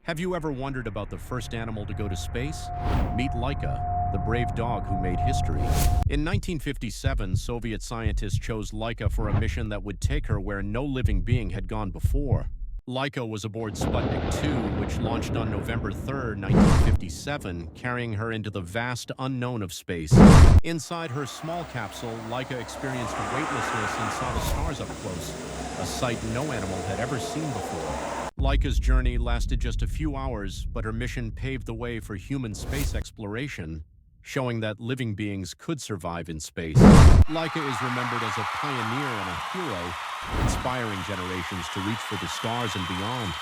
Have you ever wondered about the first animal to go to space? Meet Laika, the brave dog who made history. In 1957, Soviet scientists chose Laika for a mission that would take her where no living being had gone before. Laika was aboard Sputnik 2, which launched on November 3, 1957, carrying her into the vast unknown of space. Inside her small capsule, Laika experienced weightlessness and saw the stars up close, a sight no animal had ever seen before. Laika's journey lasted just a few hours, but her mission paved the way for human space exploration, showing that living beings could survive in space. Laika is remembered as a pioneer and a hero, inspiring generations to reach for the stars and beyond.